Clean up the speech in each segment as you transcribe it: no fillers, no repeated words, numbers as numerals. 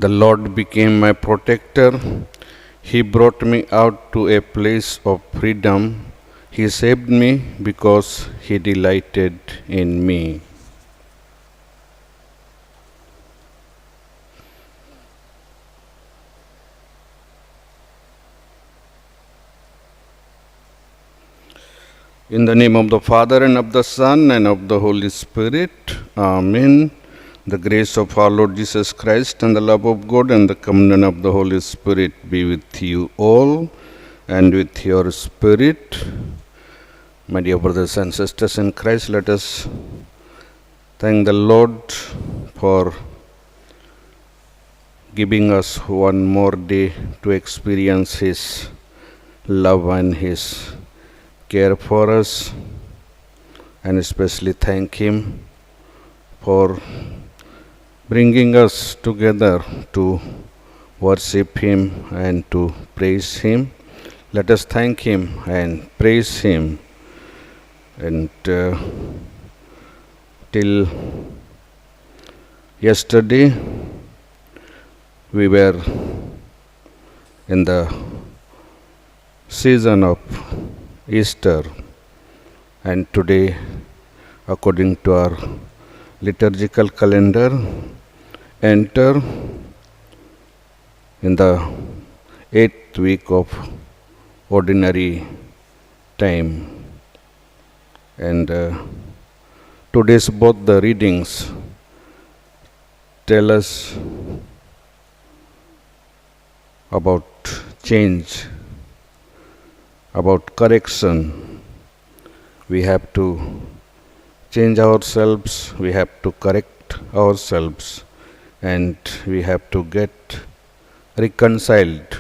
The Lord became my protector. He brought me out to a place of freedom. He saved me because He delighted in me. In the name of the Father, and of the Son, and of the Holy Spirit. Amen. The grace of our Lord Jesus Christ, and the love of God, and the communion of the Holy Spirit be with you all, and with your spirit. My dear brothers and sisters in Christ, let us thank the Lord for giving us one more day to experience His love and His care for us, and especially thank Him for bringing us together to worship Him and to praise Him. Let us thank Him and praise Him. And till yesterday we were in the season of Easter, and today, according to our liturgical calendar, enter in the 8th week of ordinary time. And today's both the readings tell us about change, about correction. We have to change ourselves, we have to correct ourselves, and we have to get reconciled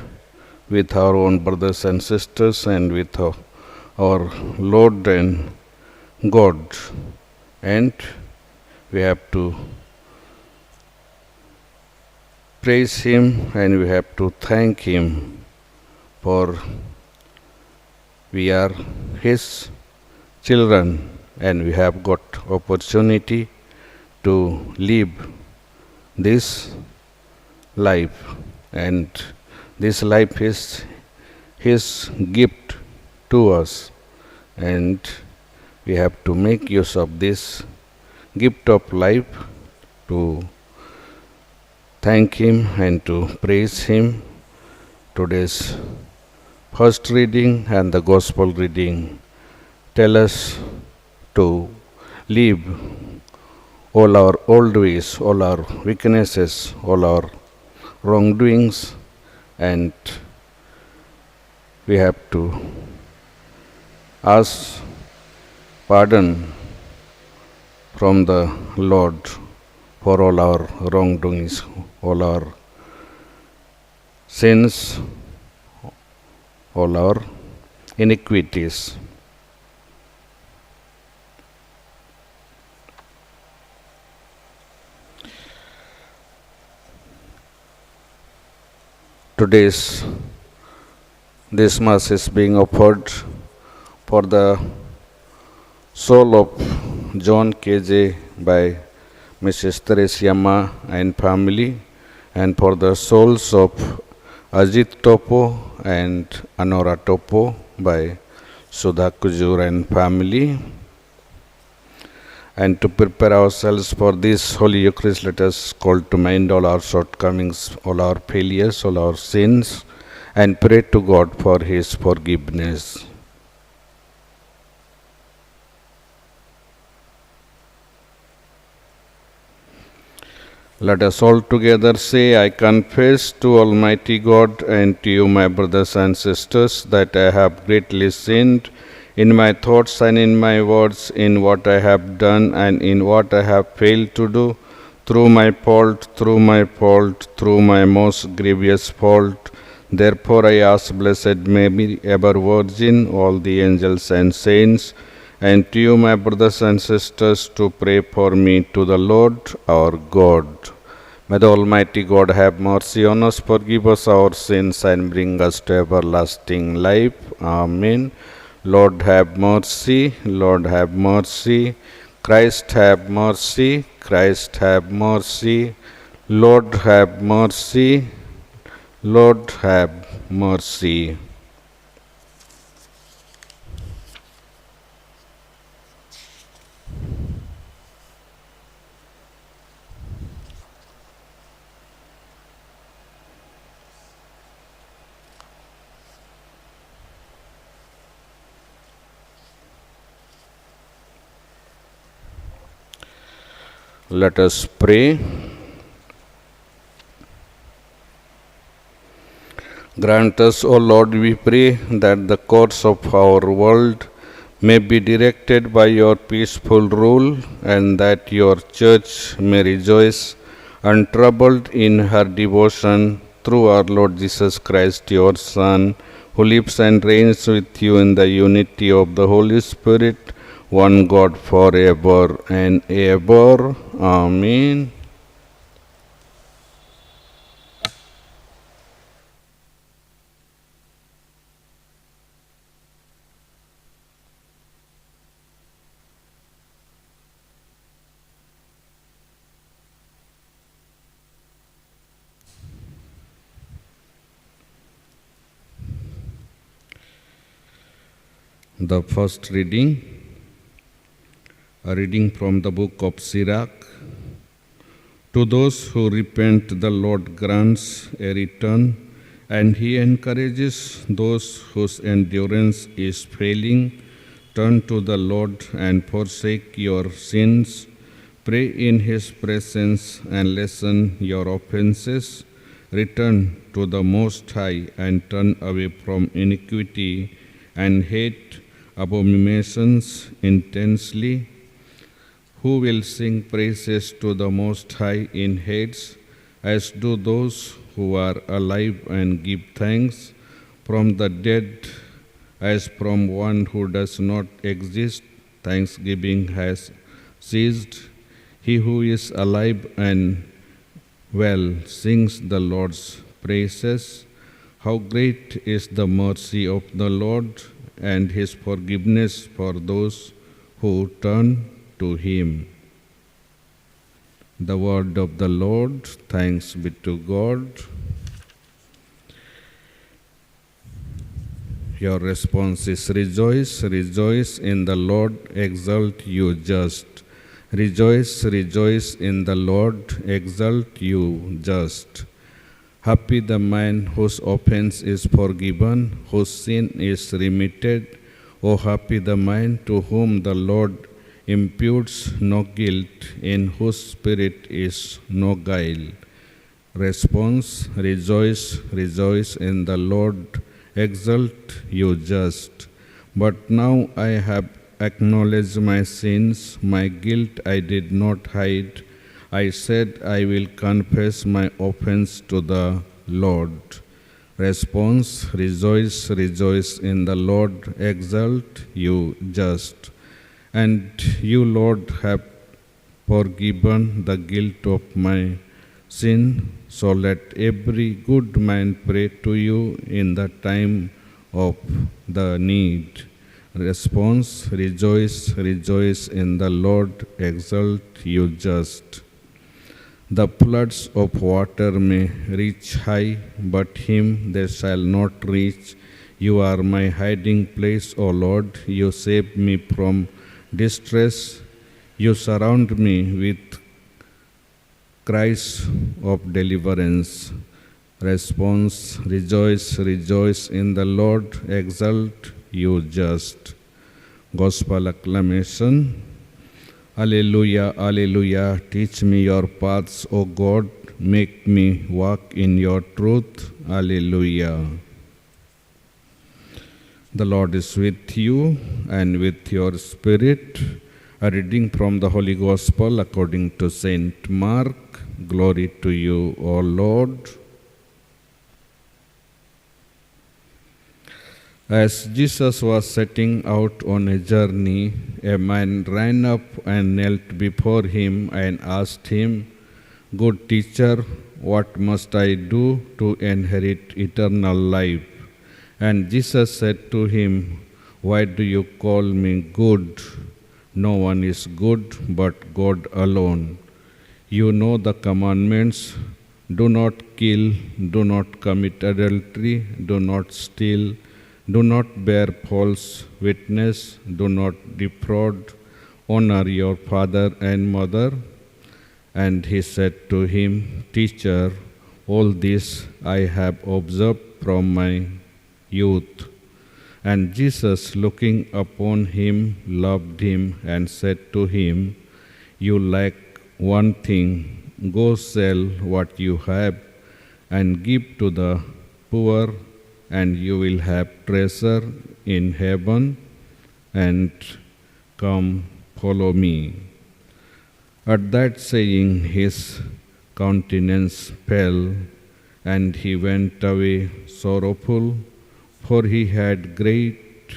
with our own brothers and sisters and with our Lord and God. And we have to praise Him and we have to thank Him, for we are His children and we have got opportunity to live this life, and this life is His gift to us, and we have to make use of this gift of life to thank Him and to praise Him. Today's first reading and the Gospel reading tell us to leave all our old ways, all our weaknesses, all our wrongdoings, and we have to ask pardon from the Lord for all our wrongdoings, all our sins, all our iniquities. This Mass is being offered for the soul of John KJ by Mrs. Teresia Ma and family, and for the souls of Ajit Topo and Anora Topo by Sudha Kujur and family. And to prepare ourselves for this Holy Eucharist, let us call to mind all our shortcomings, all our failures, all our sins, and pray to God for His forgiveness. Let us all together say, I confess to Almighty God and to you, my brothers and sisters, that I have greatly sinned in my thoughts and in my words, in what I have done and in what I have failed to do, through my fault, through my most grievous fault. Therefore I ask Blessed Mary, ever Virgin, all the angels and saints, and to you, my brothers and sisters, to pray for me to the Lord our God. May the Almighty God have mercy on us, forgive us our sins, and bring us to everlasting life. Amen. Lord have mercy, Lord have mercy. Christ have mercy, Christ have mercy. Lord, have mercy. Lord, have mercy. Let us pray. Grant us, O Lord, we pray, that the course of our world may be directed by your peaceful rule, and that your church may rejoice untroubled in her devotion through our Lord Jesus Christ, your Son, who lives and reigns with you in the unity of the Holy Spirit, one God forever and ever. Amen. The first reading, a reading from the book of Sirach. To those who repent, the Lord grants a return, and he encourages those whose endurance is failing. Turn to the Lord and forsake your sins. Pray in his presence and lessen your offenses. Return to the Most High and turn away from iniquity and hate abominations intensely. Who will sing praises to the Most High in Hades, as do those who are alive and give thanks from the dead, as from one who does not exist? Thanksgiving has ceased. He who is alive and well sings the Lord's praises. How great is the mercy of the Lord, and his forgiveness for those who turn to him. The word of the Lord. Thanks be to God. Your response is rejoice, rejoice in the Lord, exult you just. Rejoice, rejoice in the Lord, exult you just. Happy the man whose offense is forgiven, whose sin is remitted. O happy the man to whom the Lord imputes no guilt, in whose spirit is no guile. Response, rejoice, rejoice in the Lord, exult you just. But now I have acknowledged my sins, my guilt I did not hide. I said, I will confess my offense to the Lord. Response, rejoice, rejoice in the Lord, exult you just. And you, Lord, have forgiven the guilt of my sin, so let every good man pray to you in the time of the need. Response, rejoice, rejoice in the Lord, exult you just. The floods of water may reach high, but him they shall not reach. You are my hiding place, O Lord. You save me from distress. You surround me with cries of deliverance. Response, rejoice, rejoice in the Lord, exult you just. Gospel acclamation. Alleluia, alleluia, teach me your paths, O God, make me walk in your truth. Alleluia. The Lord is with you and with your spirit. A reading from the Holy Gospel according to Saint Mark. Glory to you, O Lord. As Jesus was setting out on a journey, a man ran up and knelt before him and asked him, Good teacher, what must I do to inherit eternal life? And Jesus said to him, Why do you call me good? No one is good but God alone. You know the commandments: do not kill, do not commit adultery, do not steal, do not bear false witness, do not defraud, honor your father and mother. And he said to him, Teacher, all this I have observed from my youth. And Jesus, looking upon him, loved him and said to him, You lack one thing. Go sell what you have and give to the poor, and you will have treasure in heaven, and come follow me. At that saying, his countenance fell, and he went away sorrowful, for he had great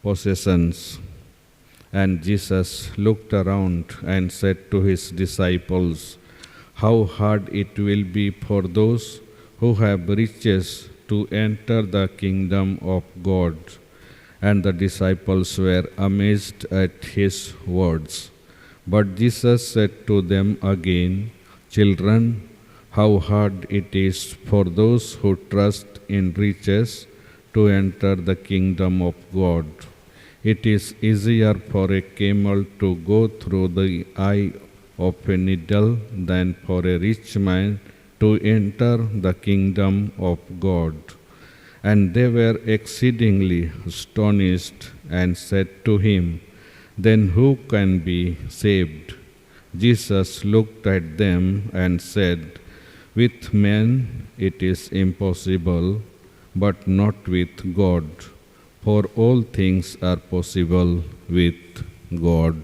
possessions. And Jesus looked around and said to his disciples, How hard it will be for those who have riches to enter the kingdom of God. And the disciples were amazed at his words. But Jesus said to them again, Children, how hard it is for those who trust in riches to enter the kingdom of God. It is easier for a camel to go through the eye of a needle than for a rich man to enter the kingdom of God. And they were exceedingly astonished and said to him, Then who can be saved? Jesus looked at them and said, With men it is impossible, but not with God. For all things are possible with God.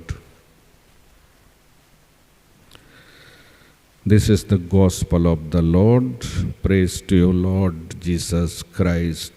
This is the gospel of the Lord. Praise to you, Lord Jesus Christ.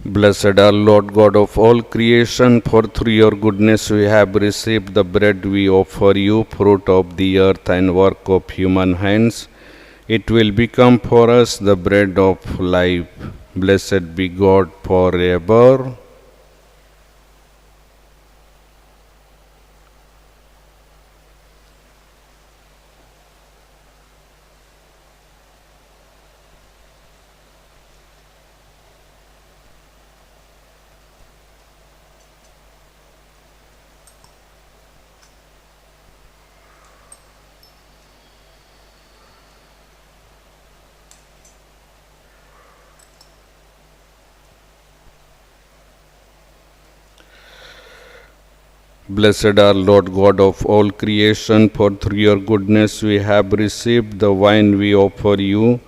Blessed are Lord God of all creation, for through your goodness we have received the bread we offer you, fruit of the earth and work of human hands. It will become for us the bread of life. Blessed be God forever. Blessed are Lord God of all creation, for through your goodness we have received the wine we offer you,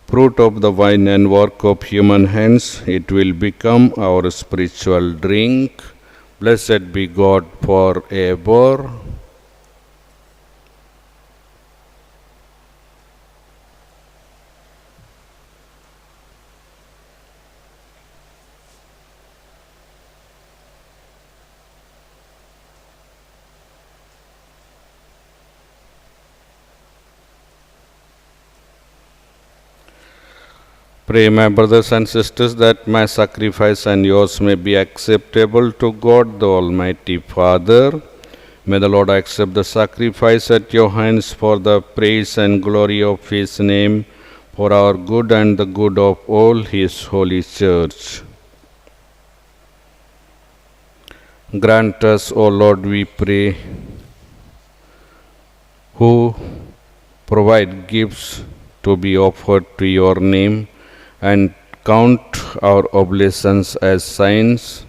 fruit of the vine and work of human hands. It will become our spiritual drink. Blessed be God forever. Pray, my brothers and sisters, that my sacrifice and yours may be acceptable to God, the Almighty Father. May the Lord accept the sacrifice at your hands for the praise and glory of His name, for our good and the good of all His holy Church. Grant us, O Lord, we pray, who provide gifts to be offered to your name, and count our oblations as signs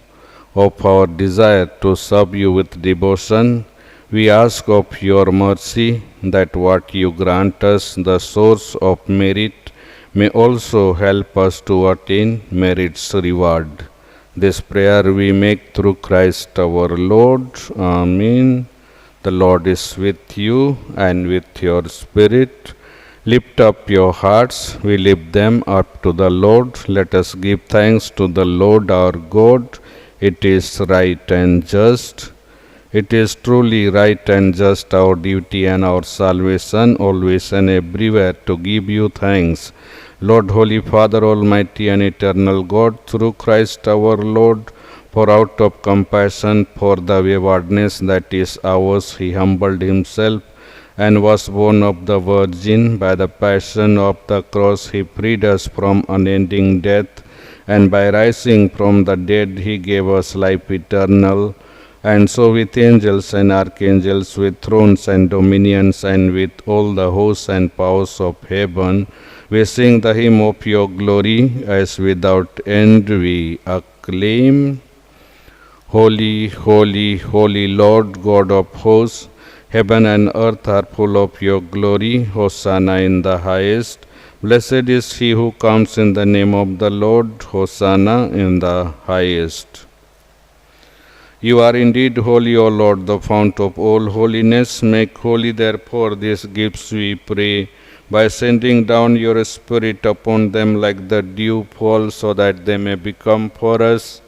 of our desire to serve you with devotion. We ask of your mercy that what you grant us, the source of merit, may also help us to attain merit's reward. This prayer we make through Christ our Lord. Amen. The Lord is with you and with your spirit. Lift up your hearts. We lift them up to the Lord. Let us give thanks to the Lord our God. It is right and just. It is truly right and just, our duty and our salvation, always and everywhere, to give you thanks. Lord, Holy Father, Almighty and Eternal God, through Christ our Lord, for out of compassion for the waywardness that is ours, he humbled himself and was born of the Virgin. By the passion of the cross, he freed us from unending death, and by rising from the dead, he gave us life eternal. And so with angels and archangels, with thrones and dominions, and with all the hosts and powers of heaven, we sing the hymn of your glory, as without end we acclaim. Holy, holy, holy Lord God of hosts, heaven and earth are full of your glory. Hosanna in the highest. Blessed is he who comes in the name of the Lord. Hosanna in the highest. You are indeed holy, O Lord, the fount of all holiness. Make holy, therefore, these gifts, we pray, by sending down your Spirit upon them like the dew fall, so that they may become for us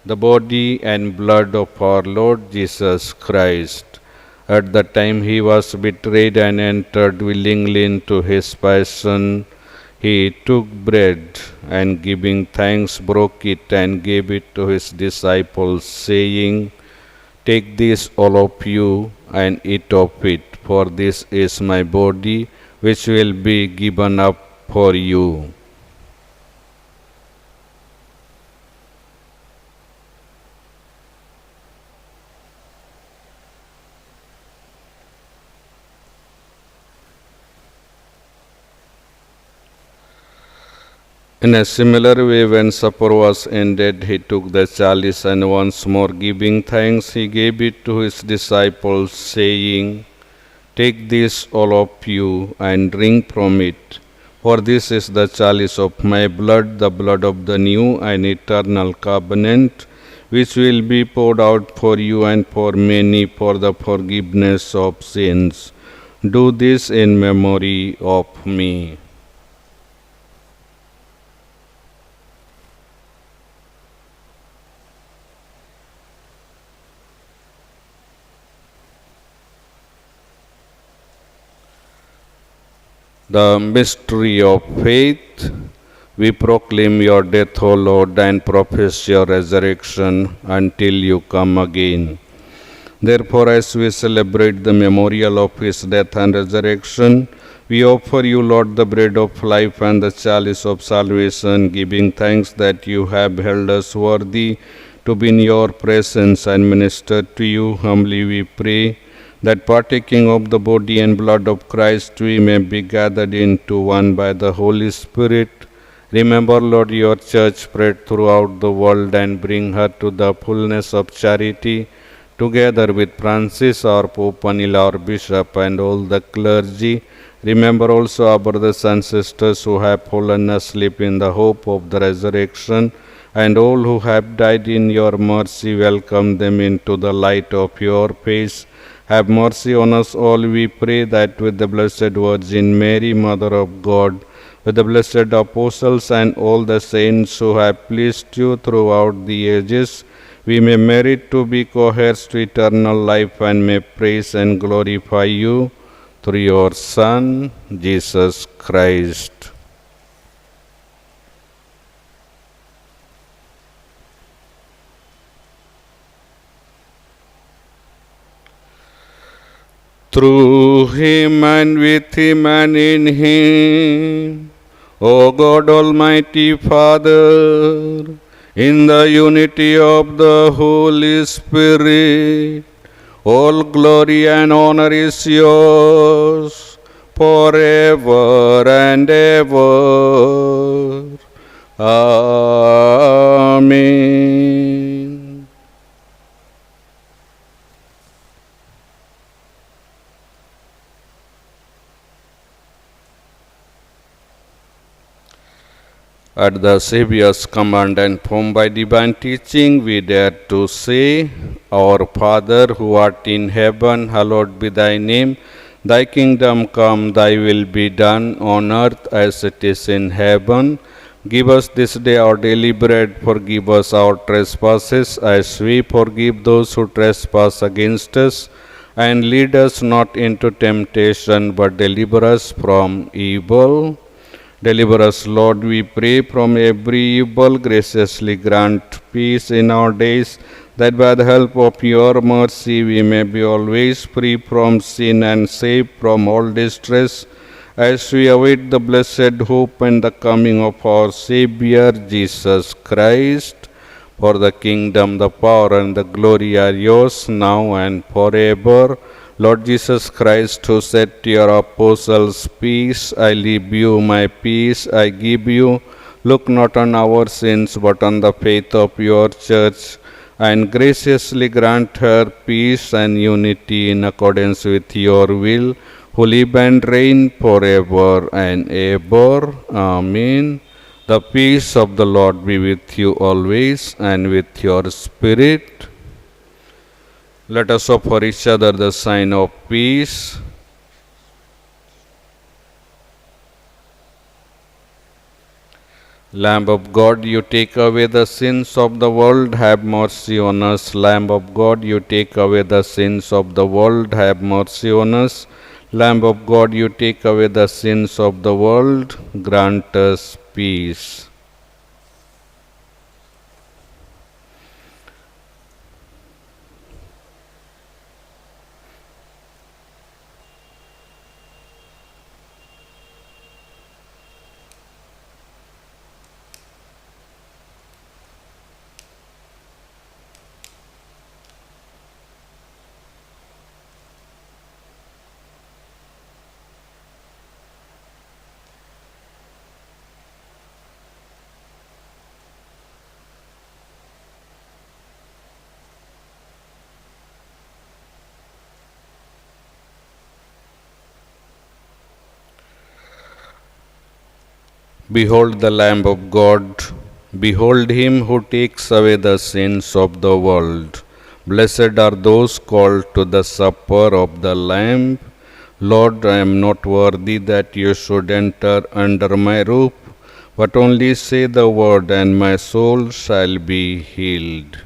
the body and blood of our Lord Jesus Christ. At the time he was betrayed and entered willingly into his passion, he took bread and, giving thanks, broke it and gave it to his disciples, saying, "Take this, all of you, and eat of it, for this is my body, which will be given up for you." In a similar way, when supper was ended, he took the chalice, and once more giving thanks, he gave it to his disciples, saying, "Take this, all of you, and drink from it, for this is the chalice of my blood, the blood of the new and eternal covenant, which will be poured out for you and for many for the forgiveness of sins. Do this in memory of me." The mystery of faith. We proclaim your death, O Lord, and profess your resurrection until you come again. Therefore, as we celebrate the memorial of his death and resurrection, we offer you, Lord, the bread of life and the chalice of salvation, giving thanks that you have held us worthy to be in your presence and minister to you. Humbly we pray that, partaking of the body and blood of Christ, we may be gathered into one by the Holy Spirit. Remember, Lord, your church spread throughout the world, and bring her to the fullness of charity, together with Francis, our Pope, Anil, our Bishop, and all the clergy. Remember also our brothers and sisters who have fallen asleep in the hope of the resurrection, and all who have died in your mercy. Welcome them into the light of your face. Have mercy on us all, we pray, that with the Blessed Virgin Mary, Mother of God, with the blessed apostles and all the saints who have pleased you throughout the ages, we may merit to be co-heirs to eternal life, and may praise and glorify you through your Son, Jesus Christ. Through him and with him and in him, O God, Almighty Father, in the unity of the Holy Spirit, all glory and honor is yours forever and ever. Amen. At the Saviour's command and formed by divine teaching, we dare to say, Our Father who art in heaven, hallowed be thy name. Thy kingdom come, thy will be done on earth as it is in heaven. Give us this day our daily bread, forgive us our trespasses as we forgive those who trespass against us. And lead us not into temptation, but deliver us from evil. Deliver us, Lord, we pray, from every evil. Graciously grant peace in our days, that by the help of your mercy we may be always free from sin and safe from all distress, as we await the blessed hope and the coming of our Saviour Jesus Christ. For the kingdom, the power, and the glory are yours, now and forever. Lord Jesus Christ, who said to your apostles, Peace I leave you, my peace I give you, look not on our sins, but on the faith of your church, and graciously grant her peace and unity in accordance with your will, who live and reign forever and ever. Amen. The peace of the Lord be with you always, and with your spirit. Let us offer each other the sign of peace. Lamb of God, you take away the sins of the world, have mercy on us. Lamb of God, you take away the sins of the world, have mercy on us. Lamb of God, you take away the sins of the world, grant us peace. Behold the Lamb of God, behold him who takes away the sins of the world. Blessed are those called to the supper of the Lamb. Lord, I am not worthy that you should enter under my roof, but only say the word, and my soul shall be healed.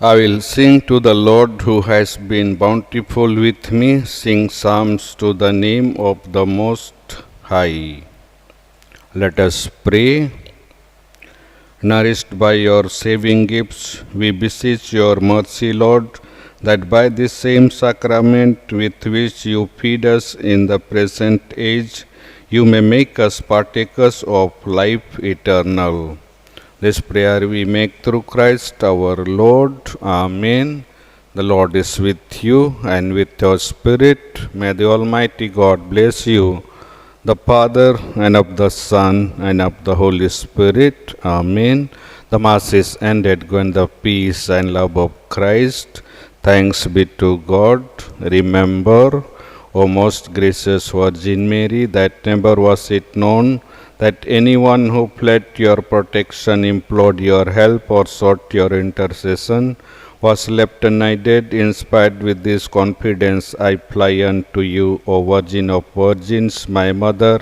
I will sing to the Lord who has been bountiful with me, sing psalms to the name of the Most High. Let us pray. Nourished by your saving gifts, we beseech your mercy, Lord, that by this same sacrament with which you feed us in the present age, you may make us partakers of life eternal. This prayer we make through Christ our Lord. Amen. The Lord is with you and with your spirit. May the Almighty God bless you, the Father, and of the Son, and of the Holy Spirit. Amen. The Mass is ended. Go in the peace and love of Christ. Thanks be to God. Remember, O most gracious Virgin Mary, that never was it known that anyone who fled your protection, implored your help, or sought your intercession was left unaided. Inspired with this confidence, I fly unto you, O Virgin of Virgins, my Mother.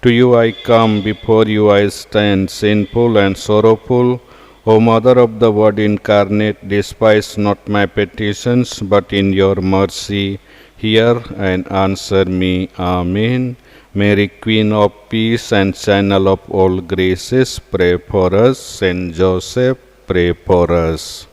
To you I come, before you I stand, sinful and sorrowful. O Mother of the Word incarnate, despise not my petitions, but in your mercy hear and answer me. Amen. Mary, Queen of Peace and Channel of all graces, pray for us. Saint Joseph, pray for us.